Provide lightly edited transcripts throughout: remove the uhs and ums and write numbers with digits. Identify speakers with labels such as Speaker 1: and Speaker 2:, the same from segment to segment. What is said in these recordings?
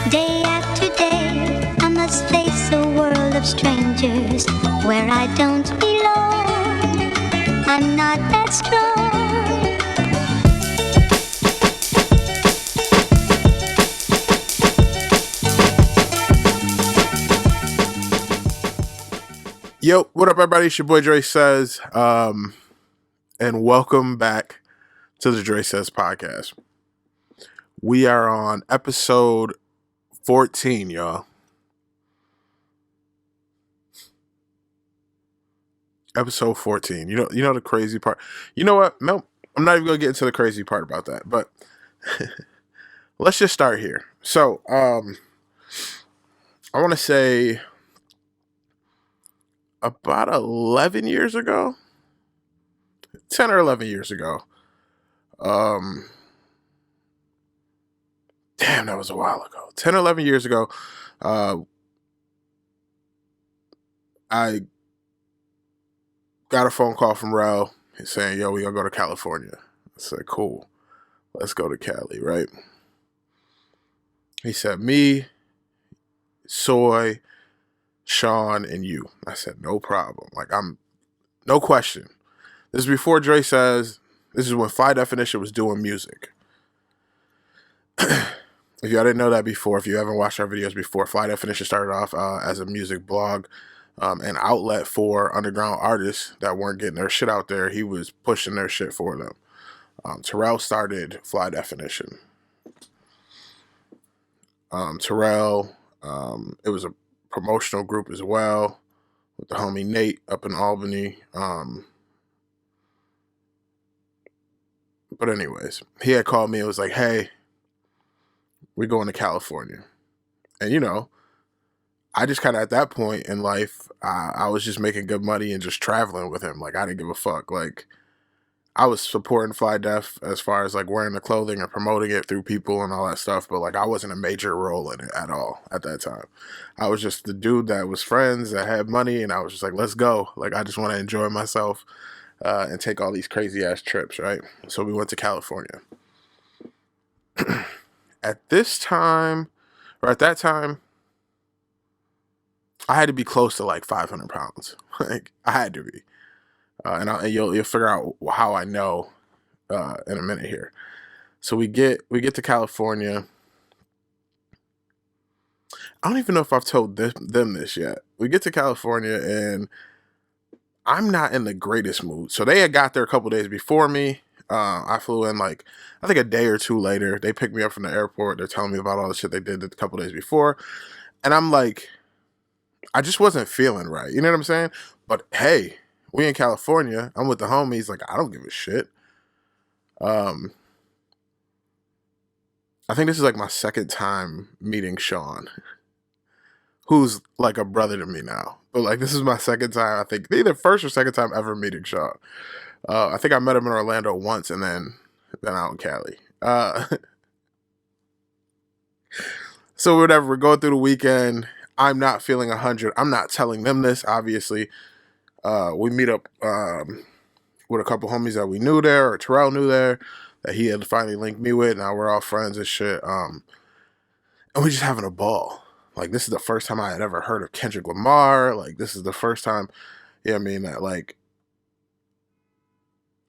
Speaker 1: Day after day, I must face a world of strangers where I don't belong. I'm not that strong.
Speaker 2: Yo, what up, everybody? It's your boy Dresays, and welcome back to the Dresays Podcast. We are on episode 14, y'all. Episode 14. You know the crazy part. You know what? No, I'm not even gonna get into the crazy part about that. But let's just start here. So, I want to say about 11 years ago, 10 or 11 years ago. Damn, that was a while ago. 10 or 11 years ago, I got a phone call from Rel saying, yo, we gonna go to California. I said, cool, let's go to Cali, right? He said, me, Soy, Sean, and you. I said, no problem. Like, no question. This is before Dresays. This is when Fly Definition was doing music. If y'all didn't know that before, if you haven't watched our videos before, Fly Definition started off as a music blog, an outlet for underground artists that weren't getting their shit out there. He was pushing their shit for them. Terrell started Fly Definition. Terrell, it was a promotional group as well with the homie Nate up in Albany. But anyways, he had called me and was like, hey, we're going to California. And, you know, I just kind of at that point in life, I was just making good money and just traveling with him. Like, I didn't give a fuck. Like, I was supporting Fly Def as far as like wearing the clothing and promoting it through people and all that stuff. But like, I wasn't a major role in it at all at that time. I was just the dude that was friends, that had money. And I was just like, let's go. Like, I just want to enjoy myself and take all these crazy ass trips. Right. So we went to California. At that time, I had to be close to like 500 pounds. Like, I had to be. And you'll figure out how I know in a minute here. So we get to California. I don't even know if I've told them this yet. We get to California and I'm not in the greatest mood. So they had got there a couple days before me. I flew in like, I think a day or two later. They picked me up from the airport. They're telling me about all the shit they did a couple days before. And I'm like, I just wasn't feeling right. You know what I'm saying? But hey, we in California. I'm with the homies. Like, I don't give a shit. I think this is like my second time meeting Sean, who's like a brother to me now. But like, this is my second time, I think, either first or second time ever meeting Sean. I think I met him in Orlando once and then out in Cali. So whatever, we're going through the weekend. I'm not feeling 100. I'm not telling them this, obviously. We meet up with a couple homies that we knew there, or Terrell knew there, that he had finally linked me with. Now we're all friends and shit. And we're just having a ball. Like, this is the first time I had ever heard of Kendrick Lamar. Like, this is the first time, you know what I mean, that like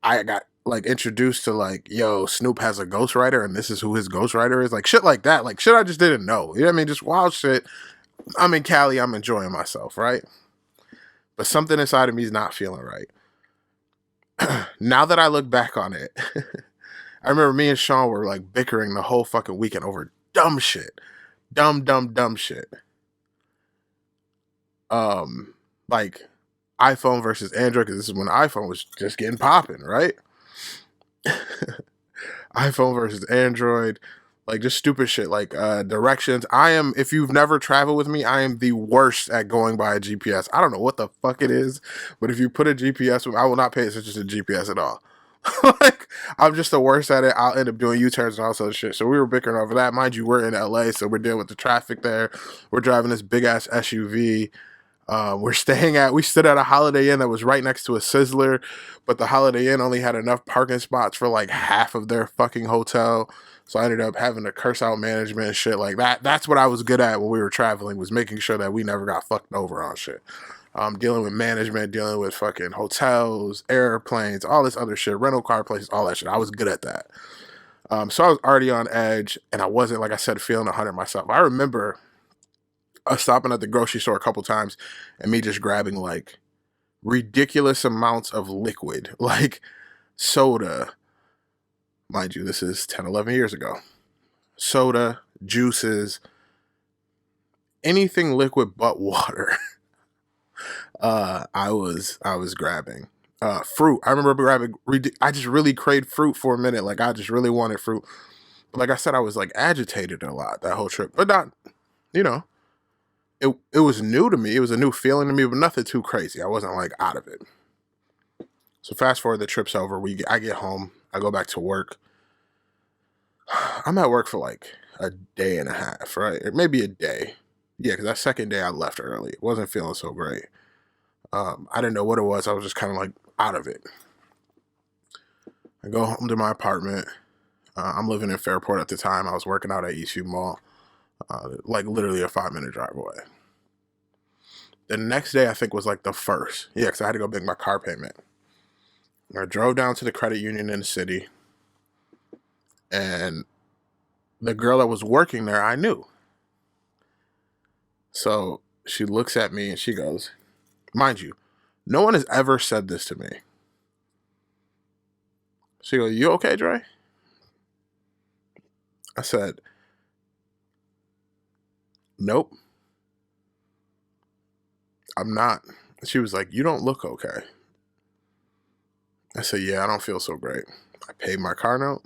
Speaker 2: I got like introduced to like, yo, Snoop has a ghostwriter and this is who his ghostwriter is. Like, shit like that. Like, shit I just didn't know. You know what I mean? Just wild shit. I'm in Cali. I'm enjoying myself, right? But something inside of me is not feeling right. Now that I look back on it, I remember me and Sean were like bickering the whole fucking weekend over dumb shit. Dumb shit. Like iPhone versus Android, because this is when iPhone was just getting popping, right? iPhone versus Android, like just stupid shit, like directions. If you've never traveled with me, I am the worst at going by a GPS. I don't know what the fuck it is, but if you put a GPS, I will not pay attention to GPS at all. Like, I'm just the worst at it. I'll end up doing U-turns and all sorts of shit. So we were bickering over that. Mind you, we're in LA, so we're dealing with the traffic there. We're driving this big ass SUV. We stood at a Holiday Inn that was right next to a Sizzler, but the Holiday Inn only had enough parking spots for like half of their fucking hotel. So I ended up having to curse out management and shit like that. That's what I was good at when we were traveling, was making sure that we never got fucked over on shit. Dealing with management, dealing with fucking hotels, airplanes, all this other shit, rental car places, all that shit. I was good at that. So I was already on edge, and I wasn't, like I said, feeling 100 myself. I remember us stopping at the grocery store a couple times and me just grabbing like ridiculous amounts of liquid, like soda. Mind you, this is 10, 11 years ago. Soda, juices, anything liquid but water. I was grabbing. Fruit. I remember grabbing. I just really craved fruit for a minute. Like I just really wanted fruit. But like I said, I was like agitated a lot that whole trip. But not, you know, it was new to me. It was a new feeling to me, but nothing too crazy. I wasn't like out of it. So fast forward, the trip's over. I get home. I go back to work. I'm at work for like a day and a half, right? Or maybe a day. Yeah, because that second day I left early. It wasn't feeling so great. I didn't know what it was. I was just kind of like out of it. I go home to my apartment. I'm living in Fairport at the time. I was working out at Eastview Mall, like literally a 5-minute drive away. The next day, I think, was like the first. Yeah, because I had to go make my car payment. I drove down to the credit union in the city, and the girl that was working there, I knew. So she looks at me and she goes, mind you, no one has ever said this to me. She goes, "You okay, Dre?" I said, "Nope, I'm not." She was like, "You don't look okay." I said, "Yeah, I don't feel so great." I paid my car note,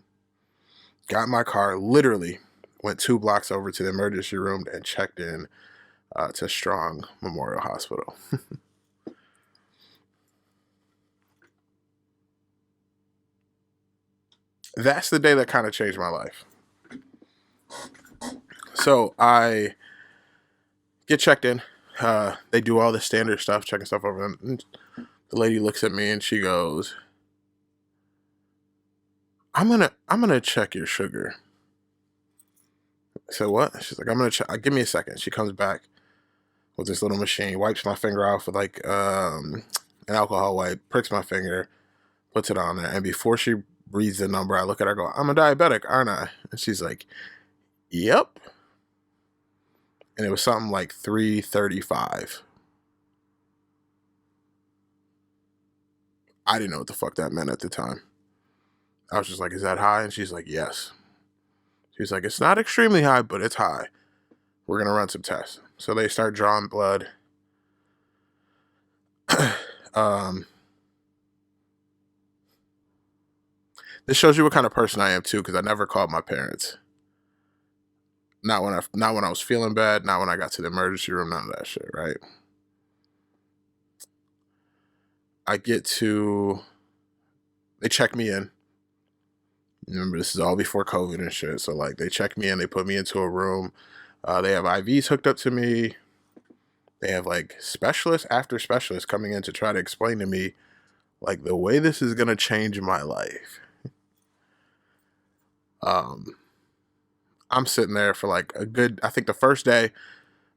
Speaker 2: got my car, literally went 2 blocks over to the emergency room and checked in to Strong Memorial Hospital. That's the day that kind of changed my life. So I get checked in. They do all the standard stuff, checking stuff over. And the lady looks at me and she goes, I'm gonna check your sugar." I said, "What?" She's like, "I'm gonna check. Give me a second." She comes back with this little machine, wipes my finger off with like an alcohol wipe, pricks my finger, puts it on there, and before she reads the number, I look at her, I go, "I'm a diabetic, aren't I?" And she's like, "Yep." And it was something like 335. I didn't know what the fuck that meant at the time. I was just like, "Is that high?" And she's like, "Yes." She's like, "It's not extremely high, but it's high. We're going to run some tests." So they start drawing blood. um, this shows you what kind of person I am too, because I never called my parents. Not when I was feeling bad, not when I got to the emergency room, none of that shit, right? They check me in. Remember, this is all before COVID and shit. So like they check me in, they put me into a room. They have IVs hooked up to me. They have like specialists after specialists coming in to try to explain to me like the way this is gonna change my life. Um, I'm sitting there for like I think the first day,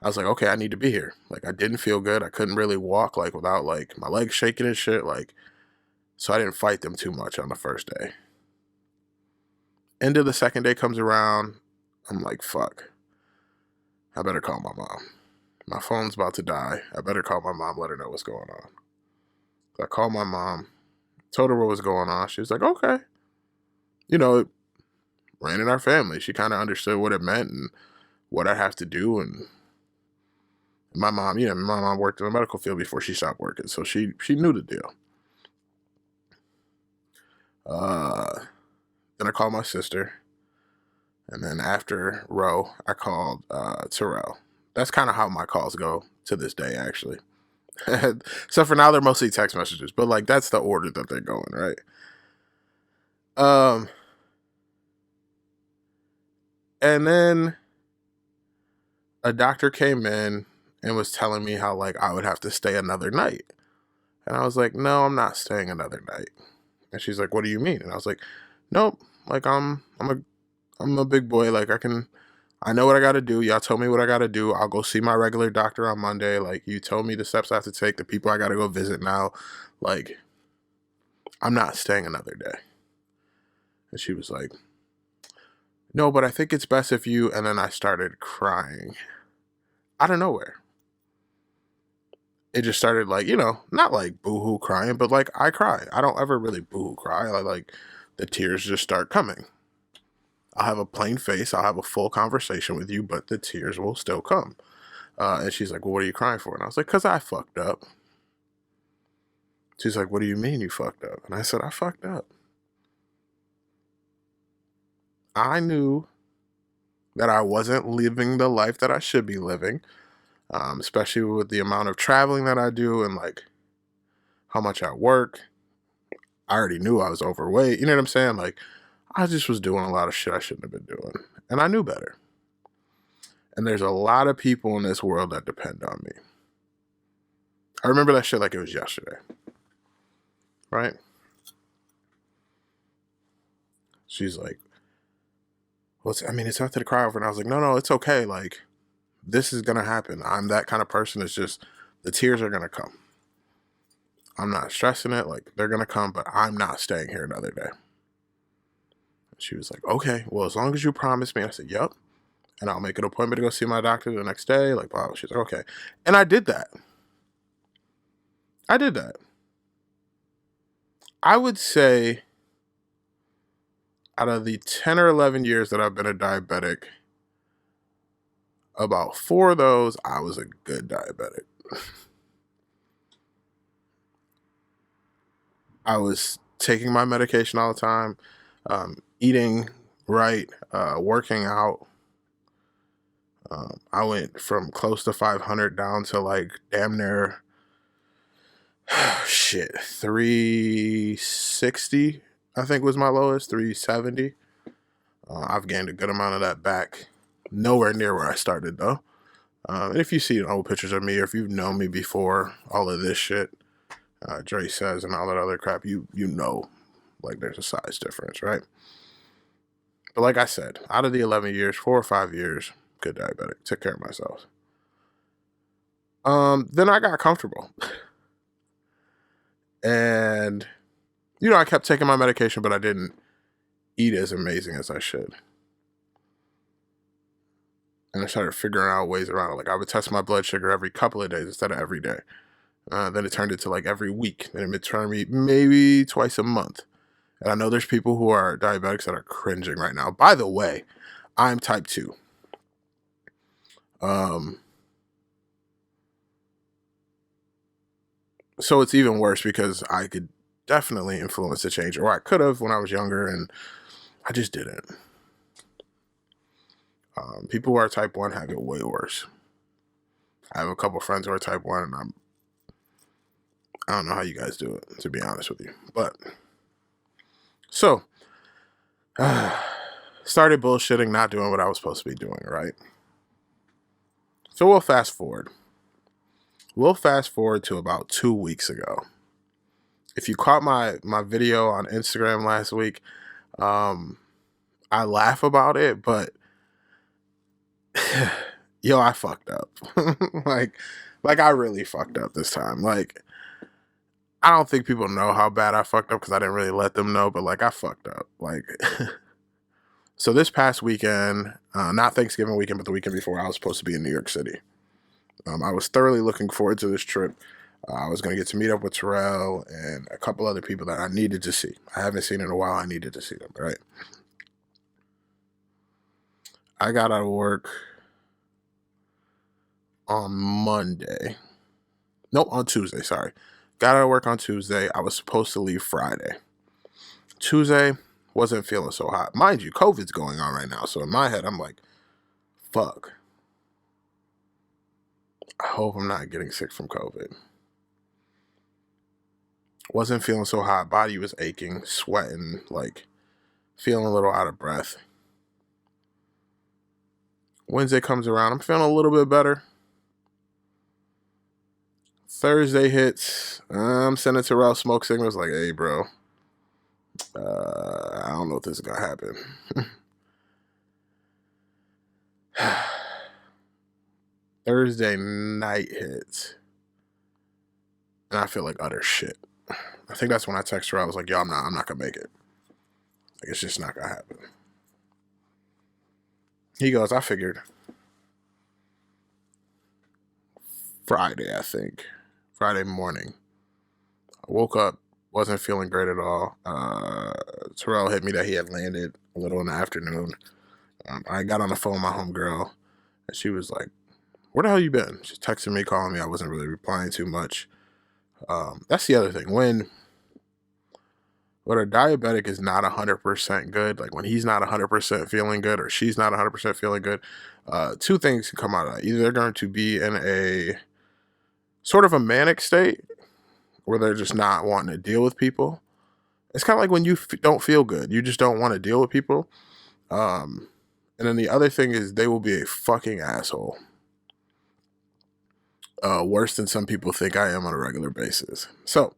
Speaker 2: I was like, okay, I need to be here. Like I didn't feel good. I couldn't really walk like without like my legs shaking and shit. Like, so I didn't fight them too much on the first day. End of the second day comes around. I'm like, fuck. I better call my mom. My phone's about to die. I better call my mom, let her know what's going on. So I called my mom, told her what was going on. She was like, okay. You know, it ran in our family. She kind of understood what it meant and what I'd have to do. And my mom, my mom worked in the medical field before she stopped working. So she knew the deal. Then I called my sister. And then after Ro, I called Terrell. That's kind of how my calls go to this day, actually. So for now, they're mostly text messages, but like that's the order that they're going, right? And then a doctor came in and was telling me how like I would have to stay another night. And I was like, no, I'm not staying another night. And she's like, what do you mean? And I was like, nope, like I'm a big boy. Like I know what I got to do. Y'all told me what I got to do. I'll go see my regular doctor on Monday. Like, you told me the steps I have to take, the people I got to go visit now. Like, I'm not staying another day. And she was like, no, but I think it's best if you, and then I started crying out of nowhere. It just started like, not like boohoo crying, but like I cry. I don't ever really boohoo cry. I like the tears just start coming. I'll have a plain face. I'll have a full conversation with you, but the tears will still come. And she's like, well, what are you crying for? And I was like, because I fucked up. She's like, what do you mean you fucked up? And I said, I fucked up. I knew that I wasn't living the life that I should be living, especially with the amount of traveling that I do and like how much I work. I already knew I was overweight. You know what I'm saying? Like, I just was doing a lot of shit I shouldn't have been doing. And I knew better. And there's a lot of people in this world that depend on me. I remember that shit like it was yesterday. Right? She's like, it's nothing to cry over. And I was like, no, it's okay. Like, this is going to happen. I'm that kind of person. It's just the tears are going to come. I'm not stressing it. Like, they're going to come, but I'm not staying here another day. She was like, okay, well, as long as you promise me. I said, yep. And I'll make an appointment to go see my doctor the next day. Like, wow. She's like, okay. And I did that. I would say out of the 10 or 11 years that I've been a diabetic, about 4 of those, I was a good diabetic. I was taking my medication all the time, eating right, working out. I went from close to 500 down to like damn near 360, I think was my lowest, 370. I've gained a good amount of that back. Nowhere near where I started though. And if you see old pictures of me, or if you've known me before all of this shit, Dresays and all that other crap, you know, like there's a size difference, right? But like I said, out of the 11 years, 4 or 5 years, good diabetic, took care of myself. Then I got comfortable. And, I kept taking my medication, but I didn't eat as amazing as I should. And I started figuring out ways around it. Like, I would test my blood sugar every couple of days instead of every day. Then it turned into like every week. Then it turned me maybe twice a month. And I know there's people who are diabetics that are cringing right now. By the way, I'm type 2. So it's even worse because I could definitely influence the change, or I could have when I was younger, and I just didn't. People who are type 1 have it way worse. I have a couple friends who are type 1, and I don't know how you guys do it, to be honest with you. But, so, started bullshitting, not doing what I was supposed to be doing, right? So we'll fast forward. To about 2 weeks ago. If you caught my video on Instagram last week, I laugh about it, but yo, I fucked up. like I really fucked up this time. Like, I don't think people know how bad I fucked up because I didn't really let them know, but like I fucked up. Like, so this past weekend, not Thanksgiving weekend, but the weekend before, I was supposed to be in New York City. I was thoroughly looking forward to this trip. I was going to get to meet up with Terrell and a couple other people that I needed to see. I haven't seen in a while. I needed to see them, right? I got out of work on Monday. Nope, on Tuesday, sorry. Got out of work on Tuesday. I was supposed to leave Friday. Tuesday, wasn't feeling so hot. Mind you, COVID's going on right now. So in my head, I'm like, fuck. I hope I'm not getting sick from COVID. Wasn't feeling so hot. Body was aching, sweating, like feeling a little out of breath. Wednesday comes around. I'm feeling a little bit better. Thursday hits. I'm sending Terrell smoke signals like, hey, bro, I don't know if this is going to happen. Thursday night hits. And I feel like utter shit. I think that's when I text her. I was like, yo, I'm not going to make it. Like, it's just not going to happen. He goes, I figured. Friday, I think. Friday morning. I woke up, wasn't feeling great at all. Terrell hit me that he had landed a little in the afternoon. I got on the phone with my homegirl, and she was like, where the hell you been? She's texting me, calling me. I wasn't really replying too much. That's the other thing. When a diabetic is not 100% good, like when he's not 100% feeling good or she's not 100% feeling good, two things can come out of that. Either they're going to be in a sort of a manic state where they're just not wanting to deal with people. It's kind of like when you don't feel good. You just don't want to deal with people. And then the other thing is they will be a fucking asshole. Worse than some people think I am on a regular basis. So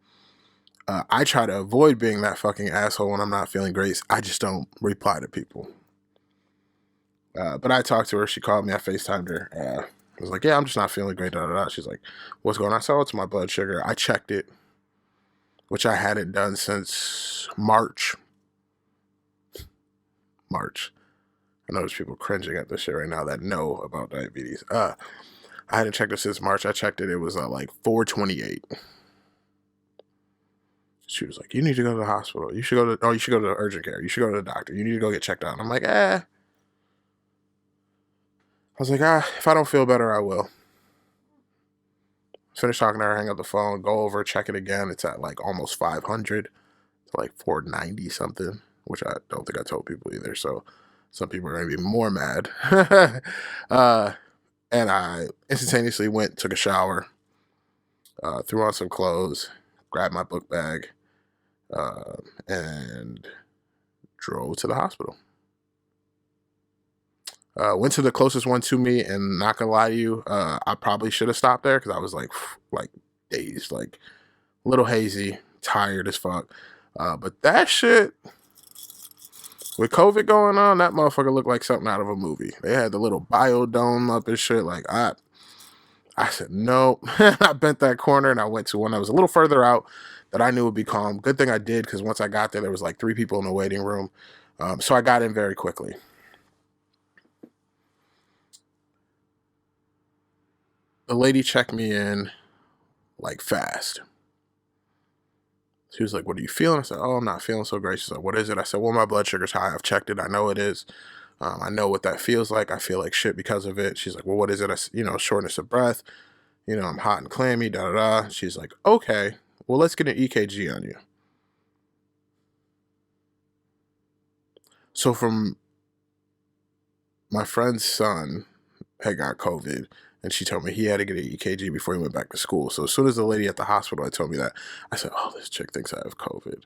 Speaker 2: I try to avoid being that fucking asshole when I'm not feeling great. I just don't reply to people. But I talked to her. She called me. I FaceTimed her. I was like, yeah, I'm just not feeling great. She's like, what's going on? I said, oh, it's my blood sugar. I checked it, which I hadn't done since March. I know there's people cringing at this shit right now that know about diabetes. I hadn't checked it since March. I checked it. It was like 428. She was like, you need to go to the hospital. You should go to urgent care. You should go to the doctor. You need to go get checked out. And I'm like, I was like, if I don't feel better, I will. Finish talking to her, hang up the phone, go over, check it again. It's at like almost 500. It's like 490 something, which I don't think I told people either. So some people are going to be more mad. And I instantaneously went, took a shower, threw on some clothes, grabbed my book bag, and drove to the hospital. Went to the closest one to me, and not gonna lie to you, I probably should have stopped there because I was like dazed, like a little hazy, tired as fuck. But that shit, with COVID going on, that motherfucker looked like something out of a movie. They had the little biodome up and shit. Like I said, nope. I bent that corner and I went to one that was a little further out that I knew would be calm. Good thing I did, because once I got there was like 3 people in the waiting room. So I got in very quickly. The lady checked me in like fast. She was like, what are you feeling? I said, oh, I'm not feeling so great. She's like, what is it? I said, well, my blood sugar's high. I've checked it. I know it is. I know what that feels like. I feel like shit because of it. She's like, well, what is it? Shortness of breath. I'm hot and clammy, da-da-da. She's like, okay, well, let's get an EKG on you. So from my friend's son had got COVID, and she told me he had to get an EKG before he went back to school. So as soon as the lady at the hospital had told me that, I said, oh, this chick thinks I have COVID.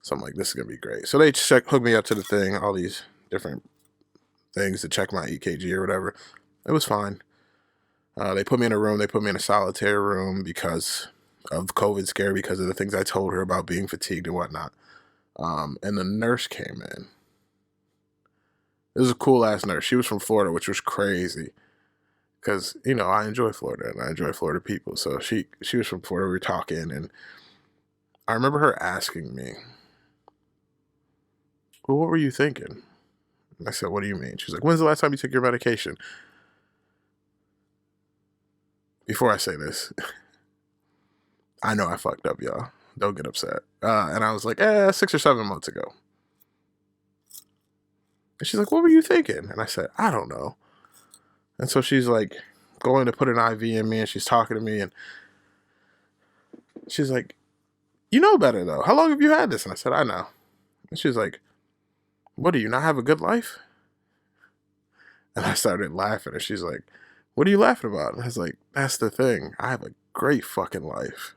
Speaker 2: So I'm like, this is going to be great. So they hooked me up to the thing, all these different things to check my EKG or whatever. It was fine. They put me in a room. They put me in a solitary room because of COVID scare, because of the things I told her about being fatigued and whatnot. And the nurse came in. It was a cool-ass nurse. She was from Florida, which was crazy. Because, I enjoy Florida, and I enjoy Florida people. So she was from Florida. We were talking, and I remember her asking me, well, what were you thinking? I said, what do you mean? She's like, when's the last time you took your medication? Before I say this, I know I fucked up, y'all. Don't get upset. And I was like, 6 or 7 months ago. And she's like, what were you thinking? And I said, I don't know. And so she's like going to put an IV in me, and she's talking to me, and she's like, you know better though. How long have you had this? And I said, I know. And she's like, what, do you not have a good life? And I started laughing, and she's like, what are you laughing about? And I was like, that's the thing. I have a great fucking life.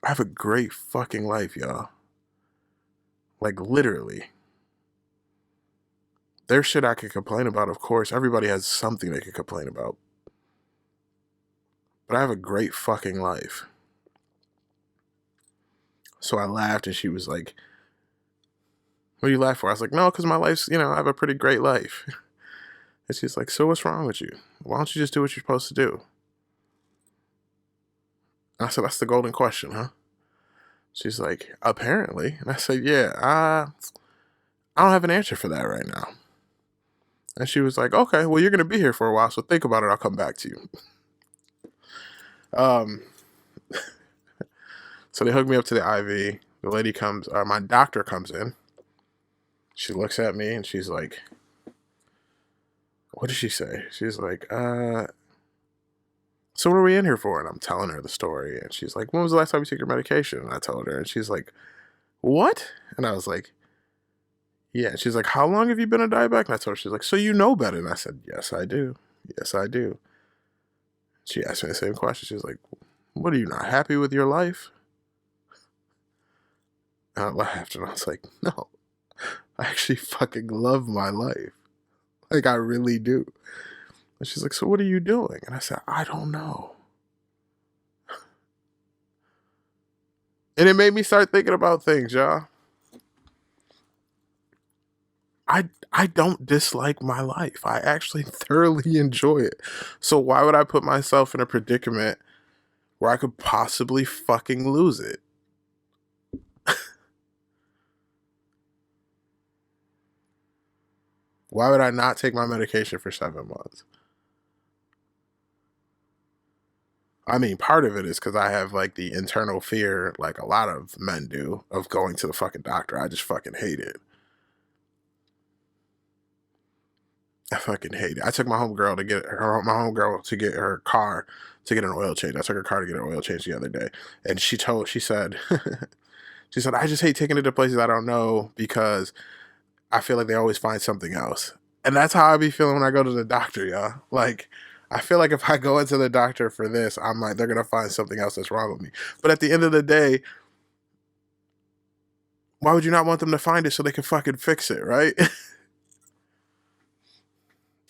Speaker 2: I have a great fucking life, y'all. Like, literally. There's shit I could complain about, of course. Everybody has something they could complain about. but I have a great fucking life. So I laughed, and she was like, what do you laugh for? I was like, no, because my life's, I have a pretty great life. And she's like, so what's wrong with you? Why don't you just do what you're supposed to do? And I said, that's the golden question, huh? She's like, apparently. And I said, yeah, I don't have an answer for that right now. And she was like, okay, well, you're going to be here for a while, so think about it. I'll come back to you. So they hooked me up to the IV. The lady comes, my doctor comes in. She looks at me and she's like, what did she say? She's like, so what are we in here for? And I'm telling her the story. And she's like, when was the last time you took your medication? And I told her. And she's like, what? And I was like, yeah. And she's like, how long have you been a diabetic? And I told her. She's like, so you know better. And I said, yes, I do. Yes, I do. She asked me the same question. She was like, what, are you not happy with your life? And I laughed and I was like, no, I actually fucking love my life. Like, I really do. And she's like, so what are you doing? And I said, I don't know. And it made me start thinking about things, y'all. I don't dislike my life. I actually thoroughly enjoy it. So why would I put myself in a predicament where I could possibly fucking lose it? Why would I not take my medication for 7 months? I mean, part of it is because I have like the internal fear, like a lot of men do, of going to the fucking doctor. I just fucking hate it. I fucking hate it. I took my homegirl to get her car to get an oil change. I took her car to get an oil change the other day, and she said, she said, I just hate taking it to places I don't know because I feel like they always find something else. And that's how I be feeling when I go to the doctor, y'all. Like, I feel like if I go into the doctor for this, I'm like, they're going to find something else that's wrong with me. But at the end of the day, why would you not want them to find it so they can fucking fix it, right?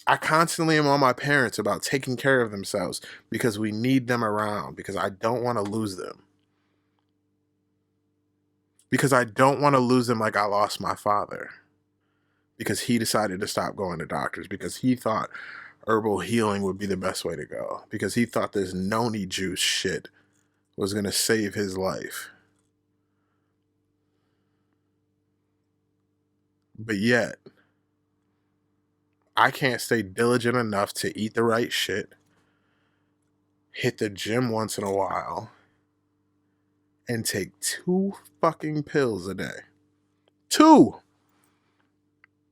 Speaker 2: I constantly am on my parents about taking care of themselves because we need them around, because I don't want to lose them. Because I don't want to lose them like I lost my father. Because he decided to stop going to doctors. Because he thought herbal healing would be the best way to go. Because he thought this noni juice shit was going to save his life. But yet, I can't stay diligent enough to eat the right shit, hit the gym once in a while, and take 2 fucking pills a day. 2!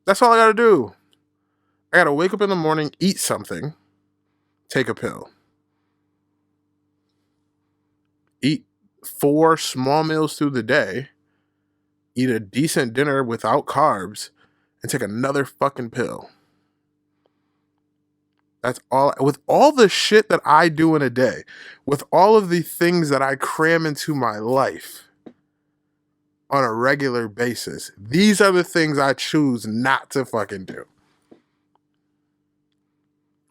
Speaker 2: That's all I gotta do. I gotta wake up in the morning, eat something, take a pill. Eat 4 small meals through the day, eat a decent dinner without carbs, and take another fucking pill. That's all. With all the shit that I do in a day, with all of the things that I cram into my life on a regular basis, these are the things I choose not to fucking do.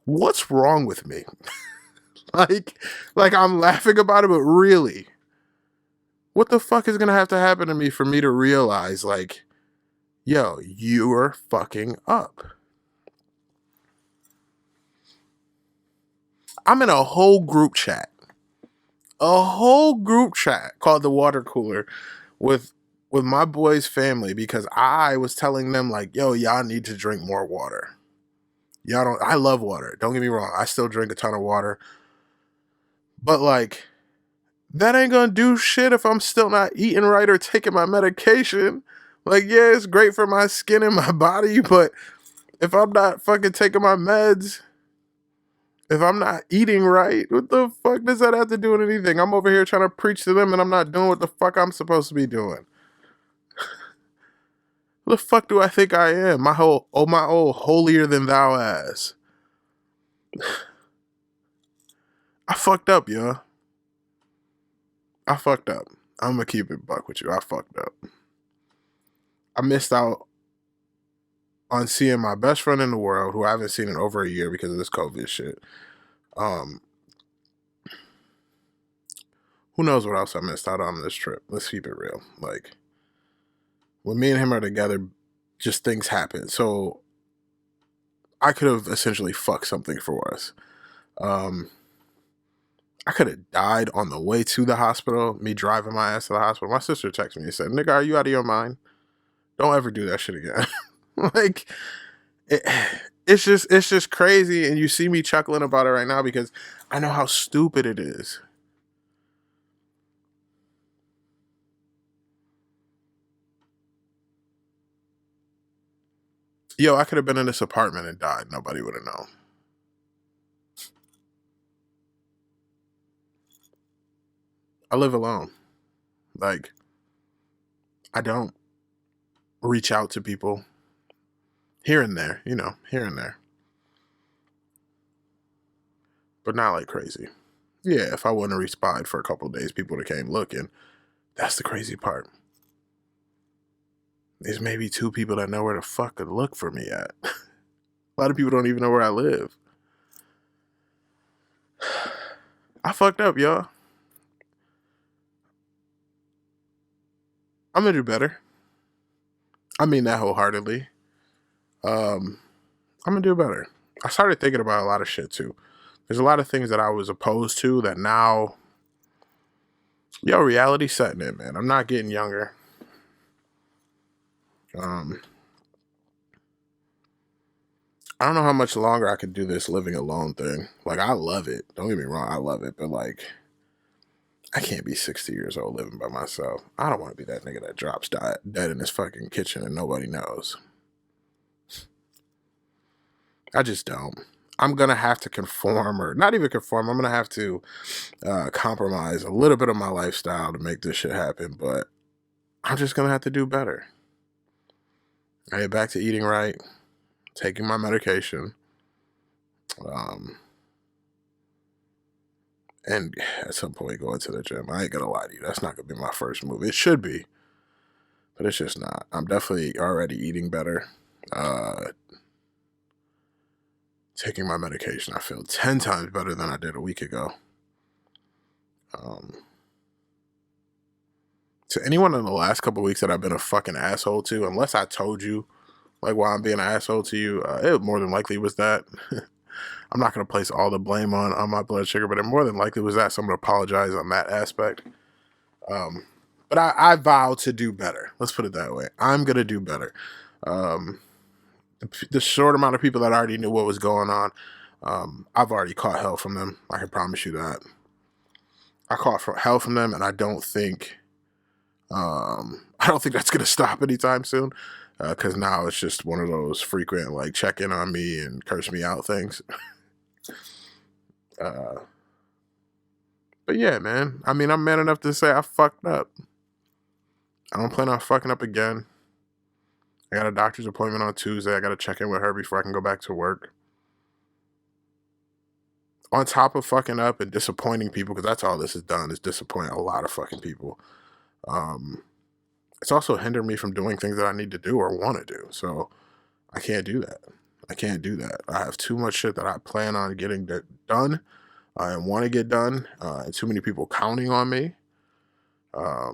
Speaker 2: What's wrong with me? like I'm laughing about it, but really, what the fuck is gonna have to happen to me for me to realize, like, yo, you're fucking up? I'm in a whole group chat called the water cooler with my boys' family, because I was telling them, like, yo, y'all need to drink more water. I love water. Don't get me wrong. I still drink a ton of water. But, like, that ain't gonna do shit if I'm still not eating right or taking my medication. Like, yeah, it's great for my skin and my body, but if I'm not fucking taking my meds, if I'm not eating right, what the fuck does that have to do with anything? I'm over here trying to preach to them and I'm not doing what the fuck I'm supposed to be doing. Who the fuck do I think I am? My old holier than thou ass. I fucked up, yo. I fucked up. I'm gonna keep it buck with you. I fucked up. I missed out on seeing my best friend in the world, who I haven't seen in over a year because of this COVID shit. who knows what else I missed out on this trip. Let's keep it real. Like, when me and him are together, just things happen. So I could have essentially fucked something for us. I could have died on the way to the hospital, me driving my ass to the hospital. My sister texted me and said, "Nigga, are you out of your mind? Don't ever do that shit again." Like, it, it's just crazy. And you see me chuckling about it right now because I know how stupid it is. Yo, I could have been in this apartment and died. Nobody would have known. I live alone. Like, I don't reach out to people here and there, here and there. But not like crazy. Yeah, if I wouldn't have responded for a couple of days, people would have came looking. That's the crazy part. There's maybe 2 people that know where the fuck to look for me at. A lot of people don't even know where I live. I fucked up, y'all. I'm gonna do better. I mean that wholeheartedly. I'm gonna do better. I started thinking about a lot of shit too. There's a lot of things that I was opposed to that now, reality's setting in, man. I'm not getting younger. I don't know how much longer I could do this living alone thing. Like, I love it. Don't get me wrong, I love it. But, like, I can't be 60 years old living by myself. I don't want to be that nigga that drops dead in his fucking kitchen and nobody knows. I just don't. I'm going to have to conform, or not even conform. I'm going to have to compromise a little bit of my lifestyle to make this shit happen. But I'm just going to have to do better. I get back to eating right, taking my medication, and at some point going to the gym. I ain't gonna lie to you, that's not gonna be my first move. It should be, but it's just not. I'm definitely already eating better. Taking my medication, I feel 10 times better than I did a week ago. To anyone in the last couple of weeks that I've been a fucking asshole to, unless I told you, like, why I'm being an asshole to you, it more than likely was that. I'm not going to place all the blame on my blood sugar, but it more than likely was that. So I'm going to apologize on that aspect. But I vow to do better. Let's put it that way. I'm going to do better. The short amount of people that already knew what was going on, I've already caught hell from them. I can promise you that. I caught hell from them, and I don't think that's going to stop anytime soon. Because now it's just one of those frequent, like, check in on me and curse me out things. But yeah, man. I mean, I'm man enough to say I fucked up. I don't plan on fucking up again. I got a doctor's appointment on Tuesday. I got to check in with her before I can go back to work. On top of fucking up and disappointing people, because that's all this has done, is disappoint a lot of fucking people. It's also hindered me from doing things that I need to do or want to do. So I can't do that. I have too much shit that I plan on getting done and want to get done, and too many people counting on me. I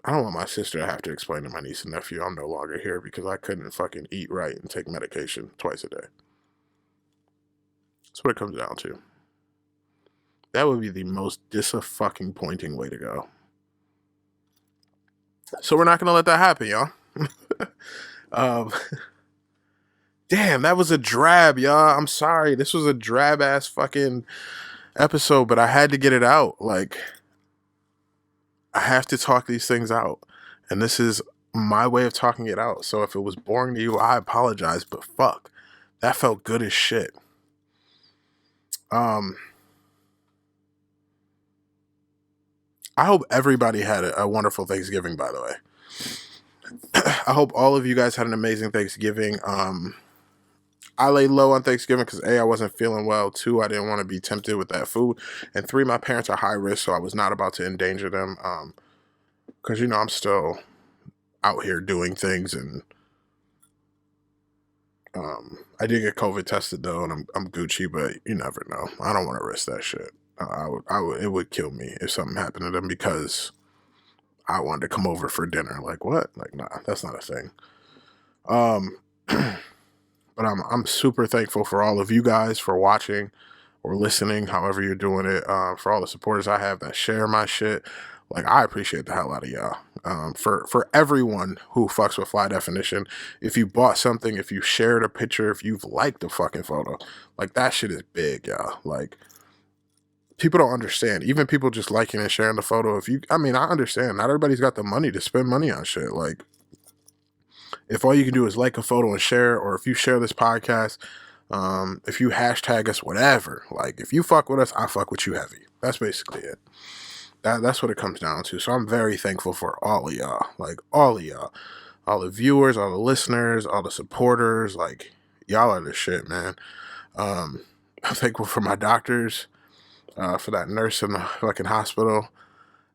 Speaker 2: don't want my sister to have to explain to my niece and nephew I'm no longer here because I couldn't fucking eat right and take medication twice a day. That's what it comes down to. That would be the most disappointing way to go. So we're not going to let that happen, y'all. Damn, that was a drab, y'all. I'm sorry. This was a drab-ass fucking episode, but I had to get it out. Like, I have to talk these things out. And this is my way of talking it out. So if it was boring to you, I apologize, but fuck. That felt good as shit. I hope everybody had a wonderful Thanksgiving, by the way. I hope all of you guys had an amazing Thanksgiving. I laid low on Thanksgiving because A, I wasn't feeling well. 2, I didn't want to be tempted with that food. And 3, my parents are high risk, so I was not about to endanger them. Because, I'm still out here doing things, and I did get COVID tested though, and I'm Gucci, but you never know. I don't want to risk that shit. It would kill me if something happened to them because I wanted to come over for dinner. Like what? Like nah, that's not a thing. But I'm super thankful for all of you guys for watching or listening, however you're doing it. For all the supporters I have that share my shit. Like I appreciate the hell out of y'all. For everyone who fucks with Fly Definition, if you bought something, if you shared a picture, if you've liked the fucking photo, like that shit is big, y'all. Like people don't understand. Even people just liking and sharing the photo. I understand. Not everybody's got the money to spend money on shit. Like if all you can do is like a photo and share, or if you share this podcast, if you hashtag us, whatever, like if you fuck with us, I fuck with you heavy. That's basically it. That's what it comes down to. So I'm very thankful for all of y'all, like all of y'all, all the viewers, all the listeners, all the supporters. Like y'all are the shit, man. I'm thankful for my doctors, for that nurse in the fucking hospital,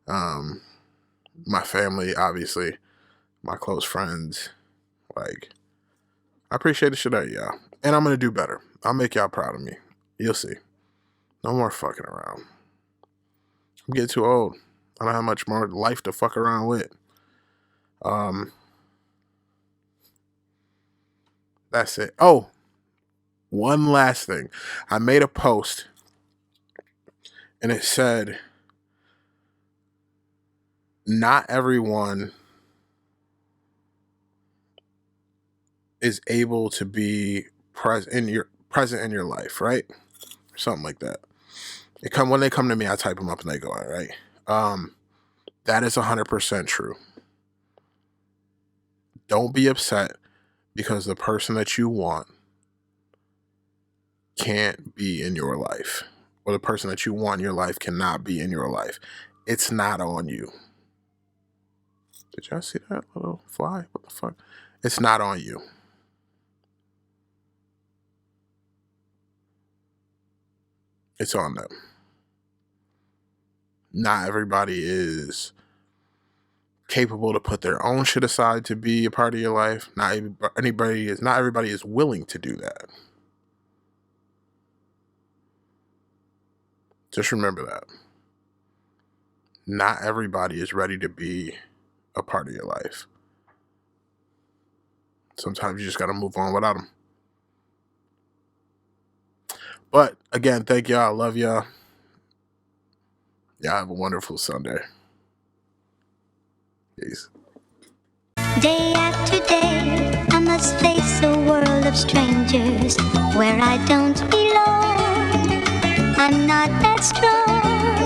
Speaker 2: my family, obviously, my close friends. Like I appreciate the shit out of y'all, and I'm gonna do better. I'll make y'all proud of me. You'll see. No more fucking around. I'm getting too old. I don't have much more life to fuck around with. That's it. Oh, one last thing. I made a post and it said, not everyone is able to be present in your life, right? Something like that. When they come to me, I type them up and they go, all right. That is 100% true. Don't be upset because the person that you want can't be in your life, or the person that you want in your life cannot be in your life. It's not on you. Did y'all see that little fly? What the fuck? It's not on you. It's on them. Not everybody is capable to put their own shit aside to be a part of your life. Not everybody is willing to do that. Just remember that. Not everybody is ready to be a part of your life. Sometimes you just got to move on without them. But again, thank y'all. I love y'all. Y'all have a wonderful Sunday. Peace.
Speaker 1: Day after day, I must face a world of strangers where I don't belong. I'm not that strong.